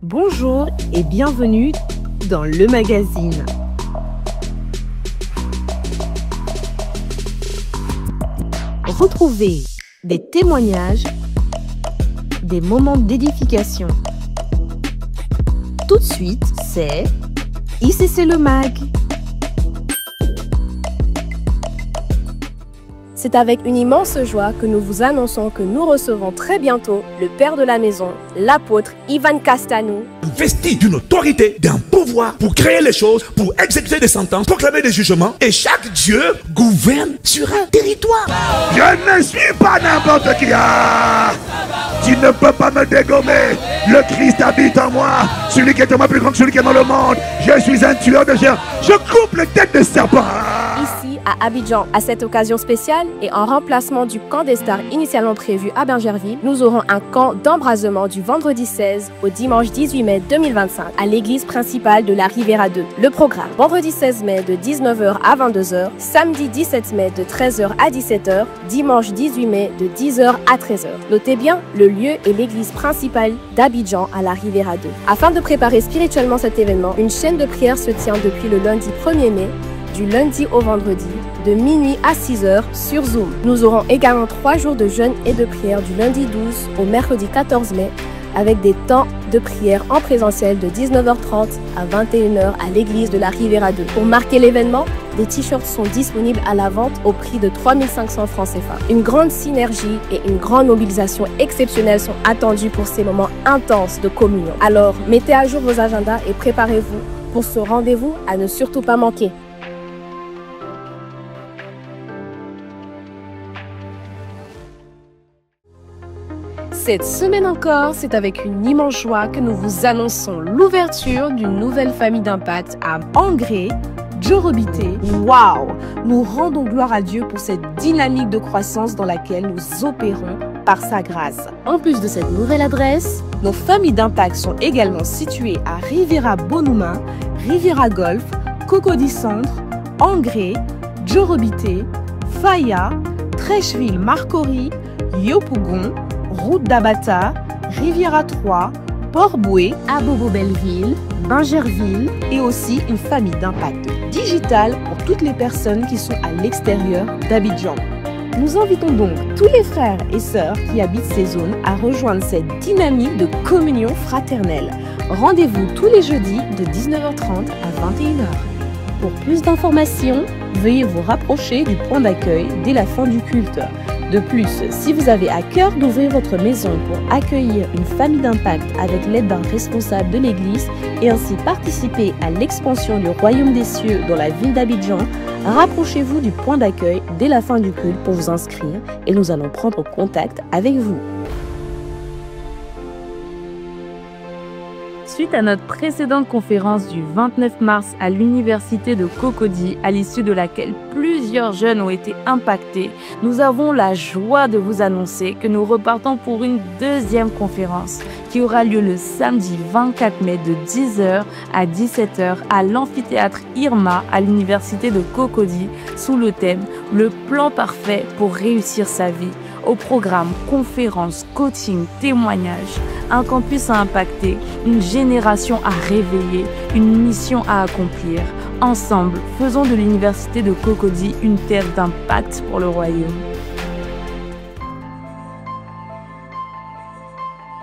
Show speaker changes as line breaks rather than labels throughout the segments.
Bonjour et bienvenue dans le magazine. Retrouvez des témoignages, des moments d'édification. Tout de suite, c'est ICC le Mag.
C'est avec une immense joie que nous vous annonçons que nous recevons très bientôt le père de la maison, l'apôtre Ivan Castanou.
Investi d'une autorité, d'un pouvoir pour créer les choses, pour exécuter des sentences, proclamer des jugements. Et chaque Dieu gouverne sur un territoire. Je ne suis pas n'importe qui. Tu ne peux pas me dégommer. Le Christ habite en moi. Celui qui est en moi plus grand que celui qui est dans le monde. Je suis un tueur de chair. Je coupe les têtes de serpents.
Ici, à Abidjan, à cette occasion spéciale et en remplacement du camp des stars initialement prévu à Bingerville, nous aurons un camp d'embrasement du vendredi 16 au dimanche 18 mai 2025 à l'église principale de la Riviera 2. Le programme, vendredi 16 mai de 19h à 22h, samedi 17 mai de 13h à 17h, dimanche 18 mai de 10h à 13h. Notez bien, le lieu est l'église principale d'Abidjan à la Riviera 2. Afin de préparer spirituellement cet événement, une chaîne de prière se tient depuis le lundi 1er mai, du lundi au vendredi, de minuit à 6h sur Zoom. Nous aurons également 3 jours de jeûne et de prière du lundi 12 au mercredi 14 mai avec des temps de prière en présentiel de 19h30 à 21h à l'église de la Riviera 2. Pour marquer l'événement, des t-shirts sont disponibles à la vente au prix de 3500 francs CFA. Une grande synergie et une grande mobilisation exceptionnelle sont attendues pour ces moments intenses de communion. Alors, mettez à jour vos agendas et préparez-vous pour ce rendez-vous à ne surtout pas manquer. Cette semaine encore, c'est avec une immense joie que nous vous annonçons l'ouverture d'une nouvelle famille d'impact à Angré, Djorobité.
Waouh! Nous rendons gloire à Dieu pour cette dynamique de croissance dans laquelle nous opérons par sa grâce.
En plus de cette nouvelle adresse,
nos familles d'impact sont également situées à Riviera Bonuma, Riviera Golf, Cocody Centre, Angré, Djorobité, Faya, Trècheville Marcory, Yopougon, Route d'Abata, Riviera 3, Port-Boué,
Abobo-Belleville, Bingerville
et aussi une famille d'impact digital pour toutes les personnes qui sont à l'extérieur d'Abidjan. Nous invitons donc tous les frères et sœurs qui habitent ces zones à rejoindre cette dynamique de communion fraternelle. Rendez-vous tous les jeudis de 19h30 à 21h. Pour plus d'informations, veuillez vous rapprocher du point d'accueil dès la fin du culte. De plus, si vous avez à cœur d'ouvrir votre maison pour accueillir une famille d'impact avec l'aide d'un responsable de l'église et ainsi participer à l'expansion du royaume des cieux dans la ville d'Abidjan, rapprochez-vous du point d'accueil dès la fin du culte pour vous inscrire et nous allons prendre contact avec vous.
Suite à notre précédente conférence du 29 mars à l'université de Cocody, à l'issue de laquelle plusieurs jeunes ont été impactés, nous avons la joie de vous annoncer que nous repartons pour une deuxième conférence qui aura lieu le samedi 24 mai de 10h à 17h à l'amphithéâtre Irma à l'université de Cocody sous le thème « Le plan parfait pour réussir sa vie ». Au programme conférences, coaching, témoignages, un campus à impacter, une génération à réveiller, une mission à accomplir. Ensemble, faisons de l'université de Cocody une terre d'impact pour le royaume.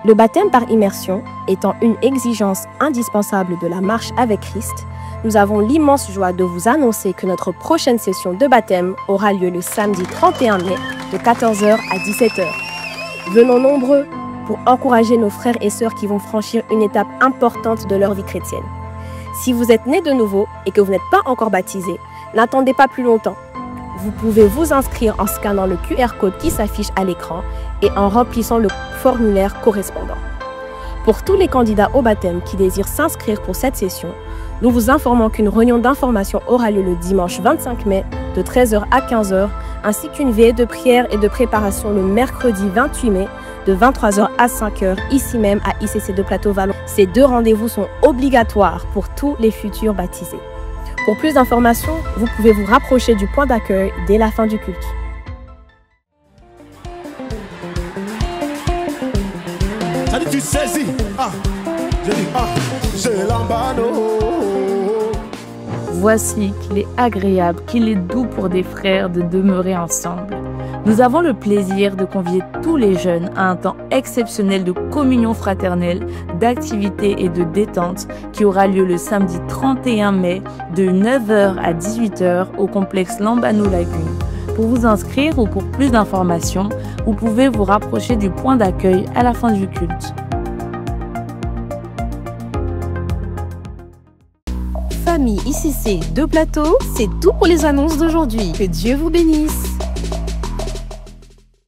Le baptême par immersion étant une exigence indispensable de la marche avec Christ, nous avons l'immense joie de vous annoncer que notre prochaine session de baptême aura lieu le samedi 31 mai de 14h à 17h. Venons nombreux pour encourager nos frères et sœurs qui vont franchir une étape importante de leur vie chrétienne. Si vous êtes né de nouveau et que vous n'êtes pas encore baptisé, n'attendez pas plus longtemps. Vous pouvez vous inscrire en scannant le QR code qui s'affiche à l'écran et en remplissant le formulaire correspondant. Pour tous les candidats au baptême qui désirent s'inscrire pour cette session, nous vous informons qu'une réunion d'information aura lieu le dimanche 25 mai de 13h à 15h, ainsi qu'une veillée de prière et de préparation le mercredi 28 mai de 23h à 5h, ici même à ICC de Plateau Vallon. Ces 2 rendez-vous sont obligatoires pour tous les futurs baptisés. Pour plus d'informations, vous pouvez vous rapprocher du point d'accueil dès la fin du culte.
Ça dit tu saisis. Je dis ah, j'ai Lambano.
Voici qu'il est agréable, qu'il est doux pour des frères de demeurer ensemble. Nous avons le plaisir de convier tous les jeunes à un temps exceptionnel de communion fraternelle, d'activité et de détente qui aura lieu le samedi 31 mai de 9h à 18h au complexe Lambano Lagune. Pour vous inscrire ou pour plus d'informations, vous pouvez vous rapprocher du point d'accueil à la fin du culte.
Famille ICC de Plateau, c'est tout pour les annonces d'aujourd'hui. Que Dieu vous bénisse.